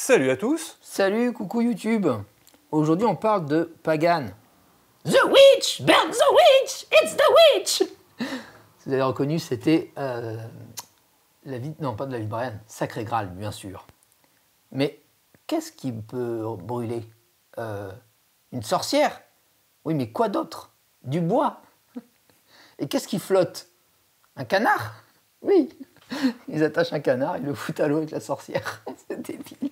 Salut à tous. Salut, coucou YouTube. Aujourd'hui, on parle de Pagan. The witch! Burn the witch! It's the witch! Vous avez reconnu, c'était la vie... Non, pas de la vie de Brian. Sacré Graal, bien sûr. Mais qu'est-ce qui peut brûler? Une sorcière? Oui, mais quoi d'autre? Du bois? Et qu'est-ce qui flotte? Un canard? Oui. Ils attachent un canard, ils le foutent à l'eau avec la sorcière. C'est débile.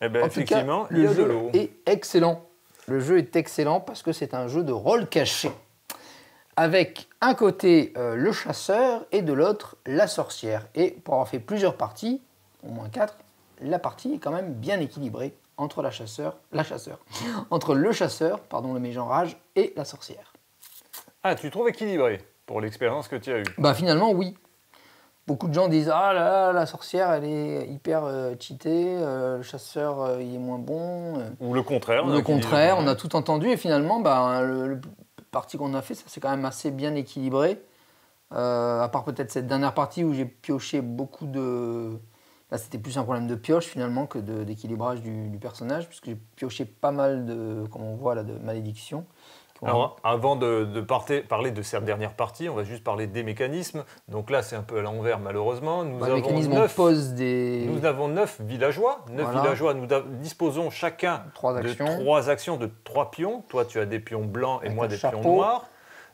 Eh ben, effectivement, il y a de l'eau. Le jeu est excellent. Le jeu est excellent parce que c'est un jeu de rôle caché. Avec un côté le chasseur et de l'autre la sorcière. Et pour avoir fait plusieurs parties, au moins 4, la partie est quand même bien équilibrée entre entre le chasseur, pardon, le mégenrage, et la sorcière. Ah, tu trouves équilibré pour l'expérience que tu as eue? Bah finalement, oui. Beaucoup de gens disent « Ah là, la sorcière, elle est hyper cheatée, le chasseur, il est moins bon. » Ou le contraire. Ou le contraire, on a tout entendu. Et finalement, bah, le parti qu'on a fait, ça c'est quand même assez bien équilibré. À part peut-être cette dernière partie où j'ai pioché beaucoup de... Là, c'était plus un problème de pioche finalement que d'équilibrage du personnage, puisque j'ai pioché pas mal de, comme on voit là, de malédictions. Alors, avant de parler de cette dernière partie, on va juste parler des mécanismes. Donc là, c'est un peu à l'envers, malheureusement. Nous avons 9 villageois. 9 villageois, nous disposons chacun de 3 actions de 3 pions. Toi, tu as des pions blancs et moi des pions noirs.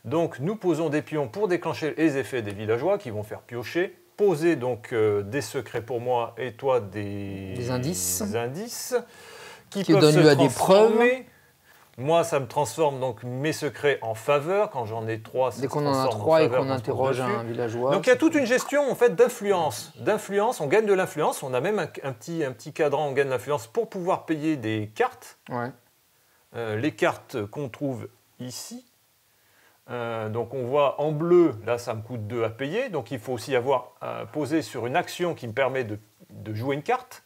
Donc, nous posons des pions pour déclencher les effets des villageois qui vont faire piocher. Poser donc des secrets pour moi et toi des indices qui peuvent donnent lieu à des preuves. Moi, ça me transforme donc mes secrets en faveur. Quand j'en ai 3, ça dès qu'on en a 3 et qu'on interroge un villageois. Donc il y a toute une gestion en fait d'influence. On gagne de l'influence. On a même un petit cadran, on gagne de l'influence pour pouvoir payer des cartes. Ouais. Les cartes qu'on trouve ici. Donc on voit en bleu, là ça me coûte 2 à payer. Donc il faut aussi avoir posé sur une action qui me permet de jouer une carte.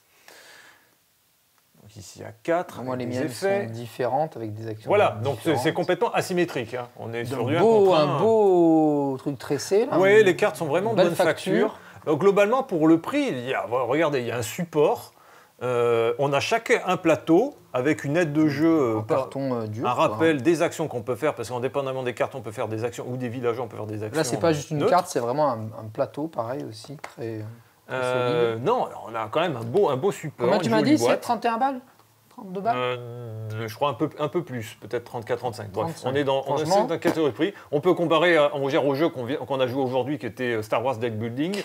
Ici, il y a 4. Moi, les miennes sont différentes avec des actions. Voilà, donc c'est complètement asymétrique. Hein. On est sur du 1 contre 1. Un beau truc tressé. Oui, les cartes sont vraiment de bonne facture. Donc, globalement, pour le prix, regardez, il y a un support. On a chacun un plateau avec une aide de jeu, carton dur, un rappel des actions qu'on peut faire, parce qu'indépendamment des cartes, on peut faire des actions, ou des villageois, on peut faire des actions. Là, c'est pas juste une carte, c'est vraiment un plateau, pareil aussi, très solide. Non, on a quand même un beau support. Combien tu m'as dit, c'est 31 balles? 32 balles je crois un peu plus, peut-être 34-35. Bref, on est dans la catégorie de prix. On peut comparer au jeu qu'on a joué aujourd'hui, qui était Star Wars Deck Building,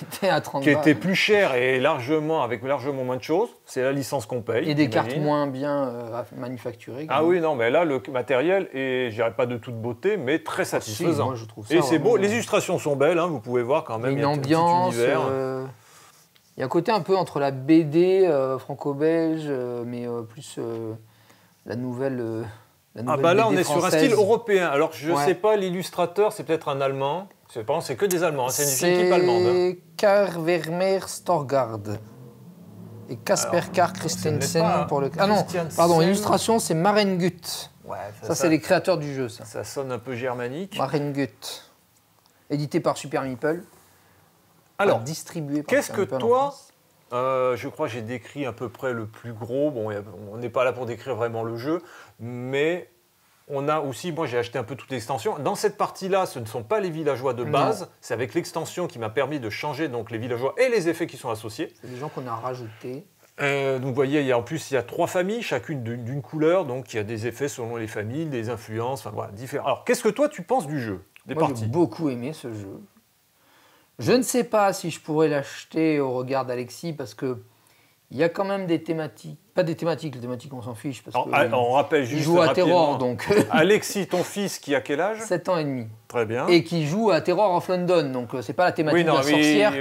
qui était plus cher et avec largement moins de choses. C'est la licence qu'on paye. Et des cartes moins bien manufacturées. Ah oui, non, mais là, le matériel est, je dirais pas de toute beauté, mais très satisfaisant. Moi, je trouve ça et c'est beau, les illustrations sont belles, hein, vous pouvez voir quand même. Il y a une ambiance. Il y a un côté un peu entre la BD franco-belge, mais plus la nouvelle ah bah là, BD on est française. sur un style européen. Alors, je ne sais pas, l'illustrateur, c'est peut-être un Allemand. C'est que des Allemands, hein. C'est une équipe allemande. C'est Karl Vermeer Storgard et Kasper Karl Christensen pour le... Ah non, pardon, illustration, c'est Marengut. Ouais, ça c'est les créateurs du jeu, ça. Ça sonne un peu germanique. Marengut. Édité par Super Meeple. Alors, distribué par qu'est-ce que toi, je crois que j'ai décrit à peu près le plus gros, bon, on n'est pas là pour décrire vraiment le jeu, mais on a aussi, moi j'ai acheté un peu toute l'extension. Dans cette partie-là, ce ne sont pas les villageois de base, c'est avec l'extension qui m'a permis de changer donc, les villageois et les effets qui sont associés. C'est des gens qu'on a rajoutés. Donc vous voyez, en plus il y a 3 familles, chacune d'une couleur, donc il y a des effets selon les familles, des influences, enfin voilà, différents. Alors qu'est-ce que toi tu penses du jeu, des parties? J'ai beaucoup aimé ce jeu. Je ne sais pas si je pourrais l'acheter au regard d'Alexis parce que il y a quand même des thématiques, pas des thématiques, les thématiques on s'en fiche parce on rappelle juste il joue à Terror donc. Alexis, ton fils qui a quel âge? 7 ans et demi. Très bien. Et qui joue à Terror of London, donc c'est pas la thématique de la sorcière.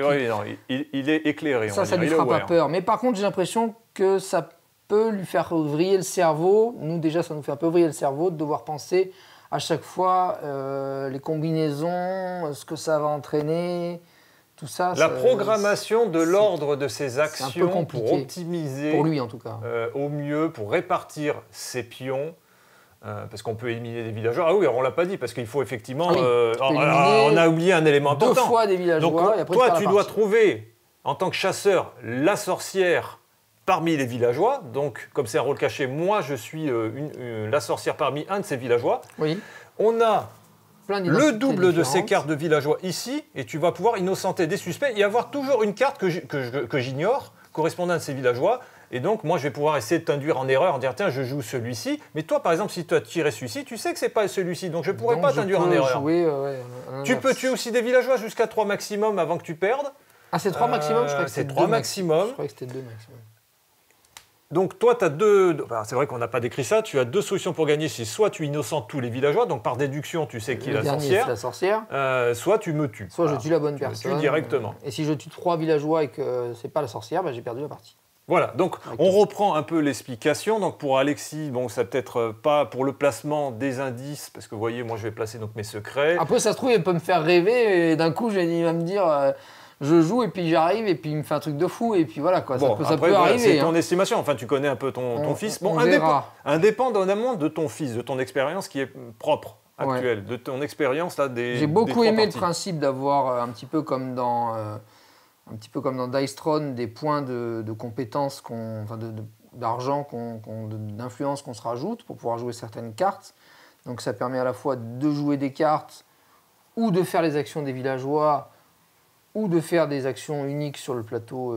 Il est éclairé. Ça lui fera pas peur. Mais par contre j'ai l'impression que ça peut lui faire vriller le cerveau. Nous déjà ça nous fait un peu vriller le cerveau de devoir penser à chaque fois les combinaisons, ce que ça va entraîner, tout ça. La programmation de l'ordre de ses actions pour optimiser, pour lui en tout cas, au mieux, pour répartir ses pions. Parce qu'on peut éliminer des villageois. Ah oui, on ne l'a pas dit, parce qu'il faut effectivement... on a oublié un élément important. 2 fois des villageois. Donc, et après toi, tu dois trouver, en tant que chasseur, la sorcière parmi les villageois. Donc, comme c'est un rôle caché, moi, je suis la sorcière parmi un de ces villageois. Oui. On a le double de ces cartes de villageois ici, et tu vas pouvoir innocenter des suspects et avoir toujours une carte que j'ignore, correspondant à ces villageois. Et donc, moi, je vais pouvoir essayer de t'induire en erreur, en dire, tiens, je joue celui-ci. Mais toi, par exemple, si tu as tiré celui-ci, tu sais que c'est pas celui-ci, donc je ne pourrais pas t'induire en erreur. Tu peux tuer aussi des villageois jusqu'à 3 maximum avant que tu perdes. Ah, c'est 3 maximum? Je crois que c'est 3 maximum. Je crois que c'était 2 maximum. Donc toi, tu as deux... c'est vrai qu'on n'a pas décrit ça. Tu as 2 solutions pour gagner. C'est soit tu innocentes tous les villageois, donc par déduction, tu sais qui est la sorcière. La sorcière. Soit tu me tues. Soit je tue la bonne personne. Je tue directement. Et si je tue 3 villageois et que c'est pas la sorcière, j'ai perdu la partie. Voilà, donc on reprend un peu l'explication. Donc pour Alexis, bon, ça peut-être pas pour le placement des indices, parce que vous voyez, moi je vais placer donc mes secrets. Après, ça se trouve, il peut me faire rêver et d'un coup, il va me dire... je joue et puis j'arrive et puis il me fait un truc de fou et puis voilà quoi, bon, ça peut arriver. C'est ton estimation, enfin tu connais un peu ton fils. Bon, indépendamment de ton fils, de ton expérience qui est propre, actuelle, de ton expérience là des... J'ai beaucoup aimé le principe d'avoir un petit peu comme dans Dice Throne, des points de compétences, d'argent, d'influence qu'on se rajoute pour pouvoir jouer certaines cartes. Donc ça permet à la fois de jouer des cartes ou de faire les actions des villageois ou de faire des actions uniques sur le plateau,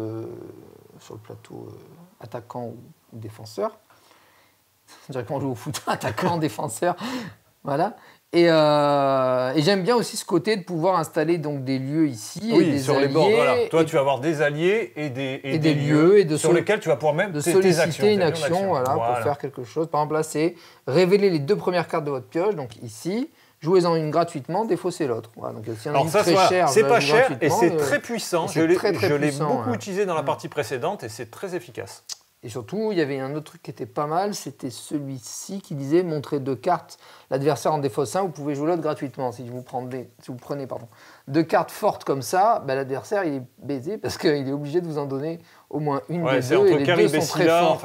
attaquant ou défenseur. Je dirais qu'on joue au foot, attaquant, défenseur. Voilà. Et j'aime bien aussi ce côté de pouvoir installer donc des lieux ici et des sur alliés. Les bords, voilà. Toi, tu vas avoir des alliés et des lieux sur lesquels tu vas pouvoir même solliciter une action pour faire quelque chose. Par exemple, là, c'est révéler les 2 premières cartes de votre pioche. Donc ici, jouez-en une gratuitement, défaussez l'autre. Voilà, donc, alors ça, c'est pas cher et c'est très puissant. Je l'ai beaucoup utilisé dans la partie précédente et c'est très efficace. Et surtout, il y avait un autre truc qui était pas mal, c'était celui-ci qui disait montrer 2 cartes. L'adversaire en défausse 1, vous pouvez jouer l'autre gratuitement. Si vous prenez 2 cartes fortes comme ça, l'adversaire il est baisé parce qu'il est obligé de vous en donner au moins une des 2 et les 2 sont très fortes.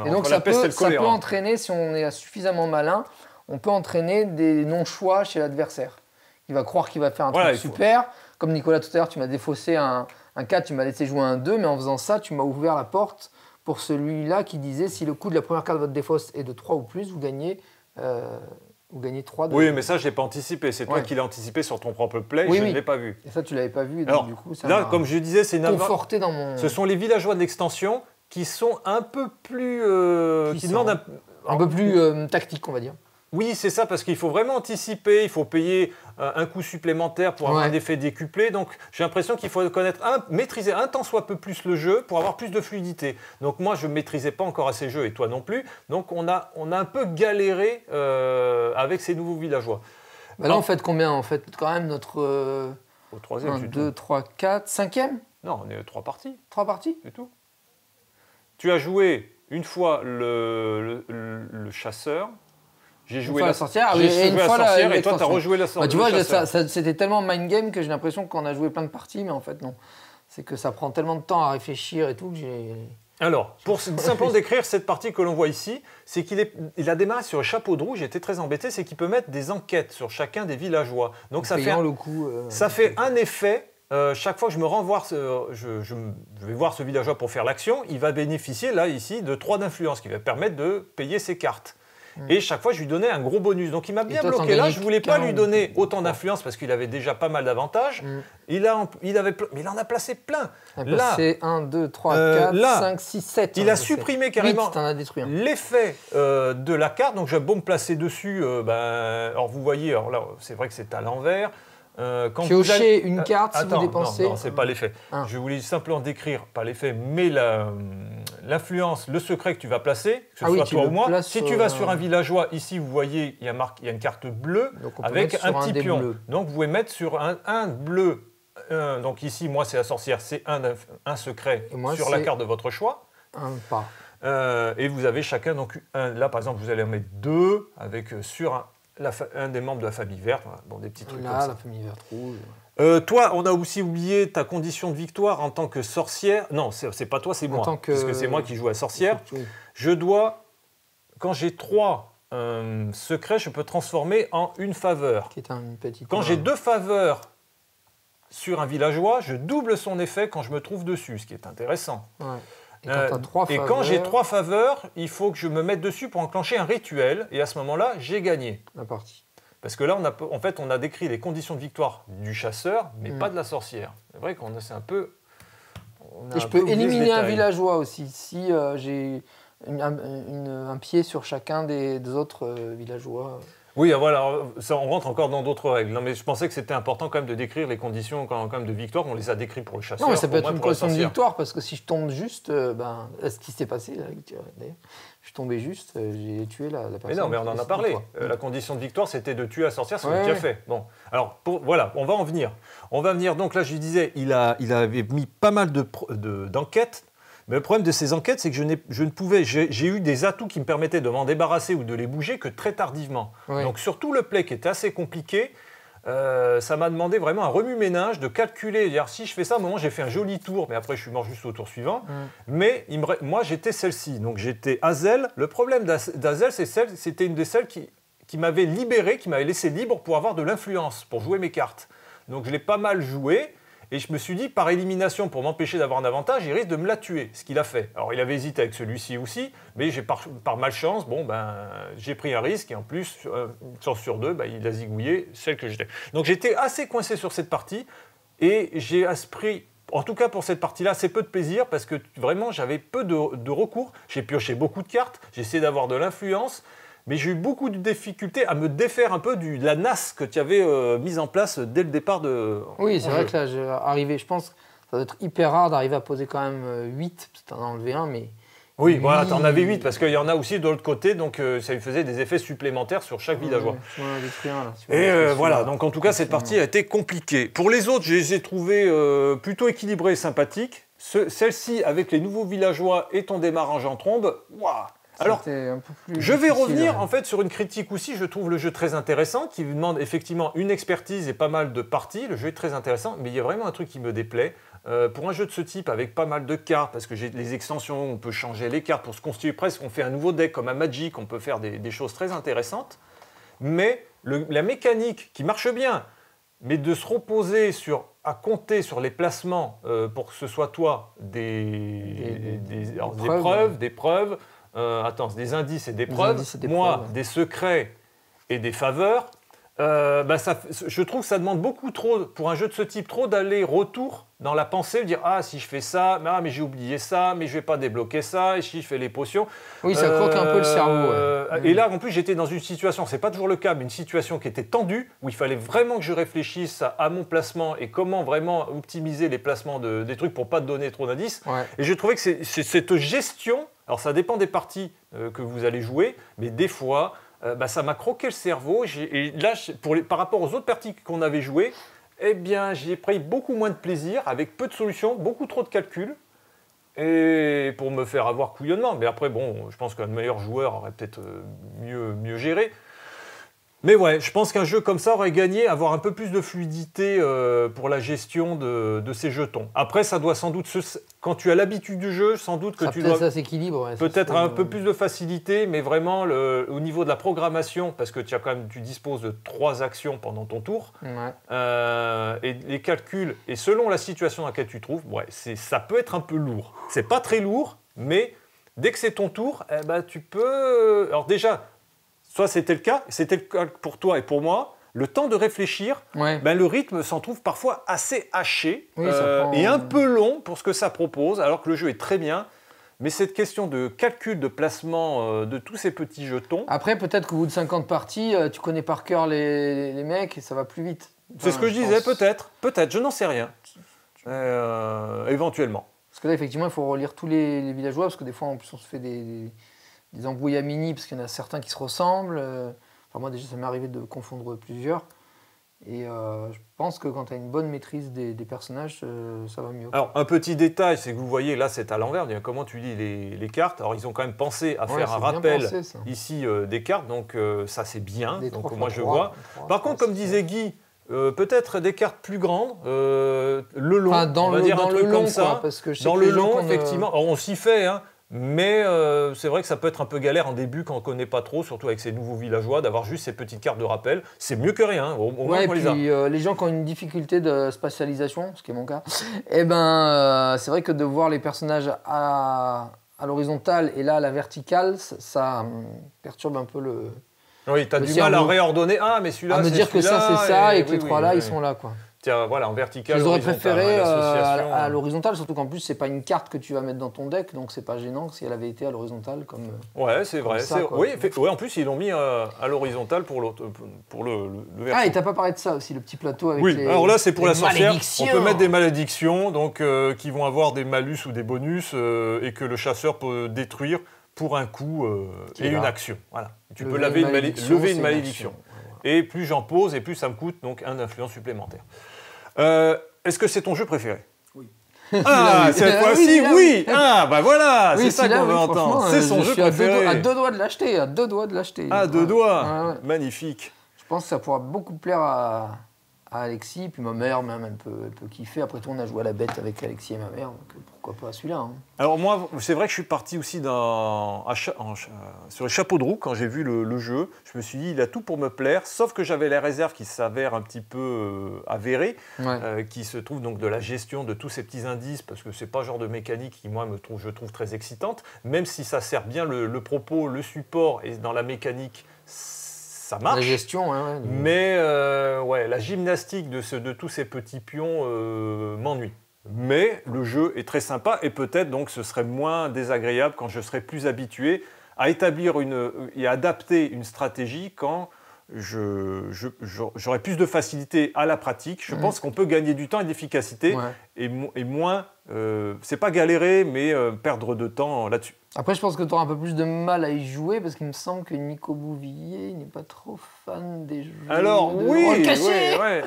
Et donc ça peut entraîner, si on est suffisamment malin, on peut entraîner des non-choix chez l'adversaire. Il va croire qu'il va faire un truc super. Comme Nicolas tout à l'heure, tu m'as défaussé un 4, tu m'as laissé jouer un 2, mais en faisant ça, tu m'as ouvert la porte pour celui-là qui disait si le coût de la première carte de votre défausse est de 3 ou plus, vous gagnez 3 de... Oui, mais ça, je ne l'ai pas anticipé. C'est toi qui l'as anticipé sur ton propre play, je ne l'ai pas vu. Et ça, tu ne l'avais pas vu. Alors, du coup, ça là, comme je disais, c'est conforté dans mon... Ce sont les villageois de l'extension qui sont un peu plus... qui demandent un peu plus tactique, on va dire. Oui, c'est ça, parce qu'il faut vraiment anticiper, il faut payer un coût supplémentaire pour avoir un effet décuplé. Donc, j'ai l'impression qu'il faut maîtriser un tant soit peu plus le jeu pour avoir plus de fluidité. Donc, moi, je ne maîtrisais pas encore assez le jeu, et toi non plus. Donc, on a un peu galéré avec ces nouveaux villageois. Là, on fait combien? On fait quand même notre... au 3e, 1, 2, 3, 4, 5e? Non, on est 3 parties. 3 parties? C'est tout. Tu as joué une fois le chasseur. J'ai joué la sorcière, et toi, tu as rejoué la sorcière. Tu vois, c'était tellement mind game que j'ai l'impression qu'on a joué plein de parties, mais en fait, non. C'est que ça prend tellement de temps à réfléchir et tout que j'ai... Alors, pour simplement décrire cette partie que l'on voit ici, c'est qu'il a démarré sur le chapeau de roue, j'étais très embêté, c'est qu'il peut mettre des enquêtes sur chacun des villageois. Donc ça fait un effet. Chaque fois que je me rends voir, je vais voir ce villageois pour faire l'action, il va bénéficier là, ici, de 3 d'influence, qui va permettre de payer ses cartes. Et chaque fois, je lui donnais un gros bonus. Donc, il m'a bien bloqué là. Je ne voulais pas lui donner autant d'influence parce qu'il avait déjà pas mal d'avantages. Mais il en a placé plein. Il a placé 1, 2, 3, 4, 5, 6, 7. Il a supprimé carrément l'effet de la carte. Donc, j'ai beau me placer dessus. Alors, vous voyez, là, c'est vrai que c'est à l'envers. Piocher une carte si vous dépensez... Non, c'est pas l'effet. Je voulais simplement décrire, pas l'effet, mais l'influence, le secret que tu vas placer, que ce soit toi ou moi. Si tu vas sur un villageois, ici, vous voyez, il y a une carte bleue avec un petit pion. Donc, vous pouvez mettre sur un bleu. Donc ici, moi, c'est la sorcière, c'est un secret sur la carte de votre choix. Un pas. Et vous avez chacun, donc, là, par exemple, vous allez en mettre 2 avec sur un des membres de la famille verte, bon, des petits trucs comme ça. La famille verte rouge. Toi, on a aussi oublié ta condition de victoire en tant que sorcière. Non, c'est pas toi, c'est moi. Parce que c'est moi qui joue à sorcière. Oui. Je dois, quand j'ai 3 secrets, je peux transformer en une faveur. Qui est une petite... Quand j'ai 2 faveurs sur un villageois, je double son effet quand je me trouve dessus, ce qui est intéressant. Ouais. Et quand j'ai 3 faveurs, il faut que je me mette dessus pour enclencher un rituel. Et à ce moment-là, j'ai gagné la partie. Parce que là, on a décrit les conditions de victoire du chasseur, mais pas de la sorcière. C'est vrai qu'on c'est un peu... Et je peux éliminer un villageois aussi, si j'ai un pied sur chacun des autres villageois. Oui, voilà, ça, on rentre encore dans d'autres règles. Non, mais je pensais que c'était important quand même de décrire les conditions quand même de victoire. On les a décrites pour le chasseur. Non, mais ça peut être une question de victoire, parce que si je tombe juste, ce qui s'est passé, d'ailleurs, je suis tombé juste, j'ai tué la personne. Mais non, mais on en a parlé. La condition de victoire, c'était de tuer la sorcière, c'est ce qu'il a fait. Bon, alors, voilà, on va en venir. On va venir, donc là, je disais, il avait mis pas mal d'enquêtes. Mais le problème de ces enquêtes, c'est que je ne pouvais... J'ai eu des atouts qui me permettaient de m'en débarrasser ou de les bouger que très tardivement. Oui. Donc surtout le play qui était assez compliqué, ça m'a demandé vraiment un remue-ménage de calculer. Dire, si je fais ça, à un moment, j'ai fait un joli tour, mais après, je suis mort juste au tour suivant. Mais moi, j'étais celle-ci. Donc j'étais Hazel. Le problème d'Hazel, c'était une de celles qui m'avait libéré, qui m'avait laissé libre pour avoir de l'influence, pour jouer mes cartes. Donc je l'ai pas mal joué. Et je me suis dit, par élimination, pour m'empêcher d'avoir un avantage, il risque de me la tuer, ce qu'il a fait. Alors, il avait hésité avec celui-ci aussi, mais par malchance, j'ai pris un risque, et en plus, une chance sur 2, il a zigouillé celle que j'étais. Donc, j'étais assez coincé sur cette partie, et j'ai pris, en tout cas pour cette partie-là, assez peu de plaisir, parce que vraiment, j'avais peu de recours. J'ai pioché beaucoup de cartes, j'ai essayé d'avoir de l'influence, mais j'ai eu beaucoup de difficultés à me défaire un peu de la nasse que tu avais mise en place dès le départ de. Oui, c'est vrai que là, je pense que ça doit être hyper rare d'arriver à poser quand même 8, parce que tu en as enlevé un, mais. Oui, voilà, tu en avais 8, parce qu'il y en a aussi de l'autre côté, donc ça lui faisait des effets supplémentaires sur chaque villageois. Et voilà, donc en tout cas, cette partie a été compliquée. Pour les autres, je les ai trouvés plutôt équilibrés et sympathiques. Celle-ci, avec les nouveaux villageois et ton démarrage en trombe, waouh! Alors, je vais revenir en fait sur une critique aussi. Je trouve le jeu très intéressant, qui lui demande effectivement une expertise et pas mal de parties. Le jeu est très intéressant, mais il y a vraiment un truc qui me déplaît. Pour un jeu de ce type, avec pas mal de cartes, parce que j'ai les extensions, on peut changer les cartes pour se constituer presque, on fait un nouveau deck comme un Magic, on peut faire des choses très intéressantes. Mais la mécanique qui marche bien, mais de se reposer à compter sur les placements pour que ce soit toi des preuves, des indices et des preuves, des secrets et des faveurs, je trouve que ça demande beaucoup trop, pour un jeu de ce type, trop d'aller-retour dans la pensée, dire « Ah, si je fais ça, mais j'ai oublié ça, mais je ne vais pas débloquer ça, et si je fais les potions... » Oui, ça croque un peu le cerveau. Et là, en plus, j'étais dans une situation, ce n'est pas toujours le cas, mais une situation qui était tendue, où il fallait vraiment que je réfléchisse à mon placement et comment vraiment optimiser les placements des trucs pour ne pas te donner trop d'indices. Ouais. Et je trouvais que c'est cette gestion, alors ça dépend des parties que vous allez jouer, mais des fois... ça m'a croqué le cerveau. Et là, par rapport aux autres parties qu'on avait jouées, eh bien, j'ai pris beaucoup moins de plaisir, avec peu de solutions, beaucoup trop de calculs, et pour me faire avoir couillonnement. Mais après, bon, je pense qu'un meilleur joueur aurait peut-être mieux géré. Mais ouais, je pense qu'un jeu comme ça aurait gagné à avoir un peu plus de fluidité pour la gestion de ces jetons. Après, ça doit sans doute, quand tu as l'habitude du jeu, sans doute que tu dois ça s'équilibre. Ouais, peut-être un peu plus de facilité, mais vraiment au niveau de la programmation, parce que tu disposes de 3 actions pendant ton tour, et les calculs, et selon la situation dans laquelle tu te trouves, ça peut être un peu lourd. C'est pas très lourd, mais dès que c'est ton tour, tu peux... Alors déjà... Soit c'était le cas pour toi et pour moi, le temps de réfléchir, le rythme s'en trouve parfois assez haché et un peu long pour ce que ça propose, alors que le jeu est très bien. Mais cette question de calcul, de placement de tous ces petits jetons... Après, peut-être qu'au bout de 50 parties, tu connais par cœur les mecs et ça va plus vite. C'est ce que je disais, peut-être, je n'en sais rien. Éventuellement. Parce que là, effectivement, il faut relire tous les villageois, parce que des fois, en plus, on se fait des embrouillamini, parce qu'il y en a certains qui se ressemblent. Enfin, moi, déjà, ça m'est arrivé de confondre plusieurs. Et je pense que quand tu as une bonne maîtrise des personnages, ça va mieux. Alors, un petit détail, c'est que vous voyez, là, c'est à l'envers. Comment tu lis les cartes. Alors, ils ont quand même pensé à faire un rappel ici des cartes. Donc, ça, c'est bien. Donc, moi, je vois. Par contre, comme disait Guy, peut-être des cartes plus grandes, le long, on va dire un truc comme ça. Dans le long, effectivement. Alors, on s'y fait, hein. Mais c'est vrai que ça peut être un peu galère en début quand on ne connaît pas trop, surtout avec ces nouveaux villageois, d'avoir juste ces petites cartes de rappel. C'est mieux que rien, au moins on les a. Les gens qui ont une difficulté de spatialisation, ce qui est mon cas, eh ben, c'est vrai que de voir les personnages à l'horizontale et là à la verticale, ça perturbe un peu le... Oui, tu as du mal à réordonner. Ah, mais celui-là, à me dire que ça, c'est ça, et que les trois là, ils sont là, quoi. Tiens, voilà, en vertical. Je les aurais préféré à l'horizontale, surtout qu'en plus, c'est pas une carte que tu vas mettre dans ton deck, donc c'est pas gênant si elle avait été à l'horizontale. Ouais, c'est vrai. Oui, en plus, ils l'ont mis à l'horizontal pour le verso. Ah, et t'as pas parlé de ça aussi, le petit plateau avec les alors là, c'est pour la sorcière. On peut mettre des malédictions, donc qui vont avoir des malus ou des bonus, et que le chasseur peut détruire pour un coup et une action. Voilà. Tu peux lever une malédiction. Et plus j'en pose, et plus ça me coûte donc un influence supplémentaire. Est-ce que c'est ton jeu préféré? Oui. Ah, cette fois-ci, oui. Ah, bah voilà, c'est ça qu'on veut entendre. C'est son jeu préféré. À deux doigts de l'acheter, À deux doigts. Ouais. Magnifique. Je pense que ça pourra beaucoup plaire à Alexis, puis ma mère même, elle peut kiffer. Après tout, on a joué à la bête avec Alexis et ma mère, donc pourquoi pas celui-là, hein. Alors moi, c'est vrai que je suis parti aussi sur les chapeaux de roue quand j'ai vu le jeu. Je me suis dit, il a tout pour me plaire, sauf que j'avais les réserves qui s'avèrent un petit peu avérées, qui se trouvent donc de la gestion de tous ces petits indices, parce que c'est pas le genre de mécanique qui, moi, je trouve très excitante, même si ça sert bien le propos, le support, et dans la mécanique, ça marche. La gestion, ouais. Mais la gymnastique de tous ces petits pions m'ennuie. Mais le jeu est très sympa et peut-être donc ce serait moins désagréable quand je serais plus habitué à établir et à adapter une stratégie quand j'aurais plus de facilité à la pratique. Je pense qu'on peut gagner du temps et d'efficacité et moins, c'est pas galérer, mais perdre de temps là-dessus. Après, je pense que tu auras un peu plus de mal à y jouer parce qu'il me semble que Nico Bouvillier n'est pas trop fan des jeux. Alors oui,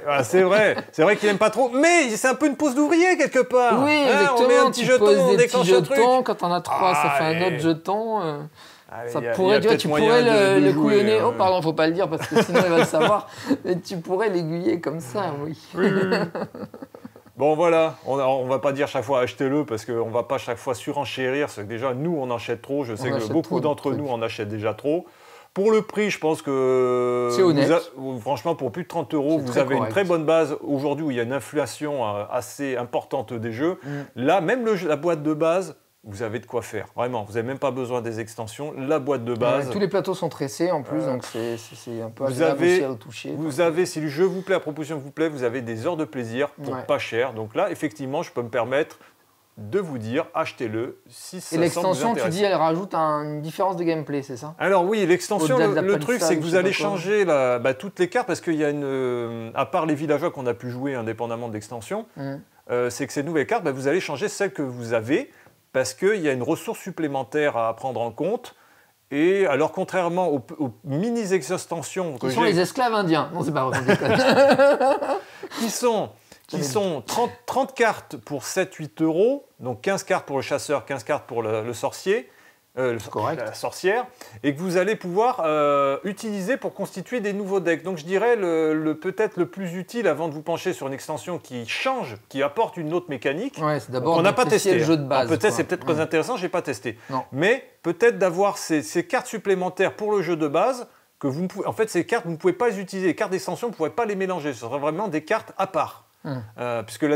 ah, c'est vrai qu'il n'aime pas trop, mais c'est un peu une pause d'ouvrier quelque part. Oui, exactement. On met un petit jeton, on déclenche un truc. Quand t'en as 3, ça fait un autre jeton. Tu pourrais le couillonner. Oh pardon, faut pas le dire parce que sinon il va le savoir. Mais tu pourrais l'aiguiller comme ça, oui. Bon voilà, on va pas dire chaque fois achetez-le parce qu'on va pas chaque fois surenchérir. C'est que déjà nous on achète trop. Je sais que beaucoup d'entre nous en achètent déjà trop. Pour le prix, je pense que c'est honnête. Franchement, pour plus de 30 €, vous avez une très bonne base. Aujourd'hui, où il y a une inflation assez importante des jeux, là, même la boîte de base, vous avez de quoi faire. Vraiment, vous n'avez même pas besoin des extensions. La boîte de base. Tous les plateaux sont tressés en plus, donc c'est un peu agréable aussi à le toucher. Vous avez, si le jeu vous plaît, la proposition vous plaît, vous avez des heures de plaisir pour pas cher. Donc là, effectivement, je peux me permettre de vous dire, achetez-le si ça semble vous intéresser. Et l'extension, tu dis, elle rajoute une différence de gameplay, c'est ça? Alors oui, l'extension, le truc, c'est que vous allez changer toutes les cartes, parce qu'il y a à part les villageois qu'on a pu jouer indépendamment de l'extension, c'est que ces nouvelles cartes, vous allez changer celles que vous avez, parce qu'il y a une ressource supplémentaire à prendre en compte. Et alors, contrairement aux mini-extensions... Qui sont les esclaves indiens. Non, c'est pas vrai, qui sont 30 cartes pour 7-8 €, donc 15 cartes pour le chasseur, 15 cartes pour le sorcier, la sorcière, et que vous allez pouvoir utiliser pour constituer des nouveaux decks. Donc je dirais peut-être le plus utile avant de vous pencher sur une extension qui change, qui apporte une autre mécanique. Ouais, c'est d'abord on n'a pas testé. Le jeu de base. C'est peut-être très intéressant, je n'ai pas testé. Non. Mais peut-être d'avoir ces cartes supplémentaires pour le jeu de base, que vous pouvez, en fait ces cartes, vous ne pouvez pas les utiliser. Les cartes d'extension, vous ne pouvez pas les mélanger. Ce sera vraiment des cartes à part. Puisque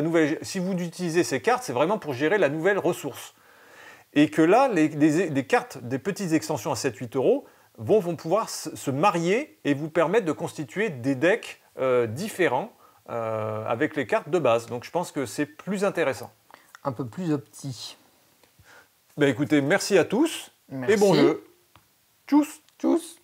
si vous utilisez ces cartes, c'est vraiment pour gérer la nouvelle ressource. Et que là, des cartes, des petites extensions à 7-8 € vont pouvoir se marier et vous permettre de constituer des decks différents avec les cartes de base. Donc je pense que c'est plus intéressant. Un peu plus opti. Écoutez, merci à tous et bon jeu. Tchuss. Tchuss.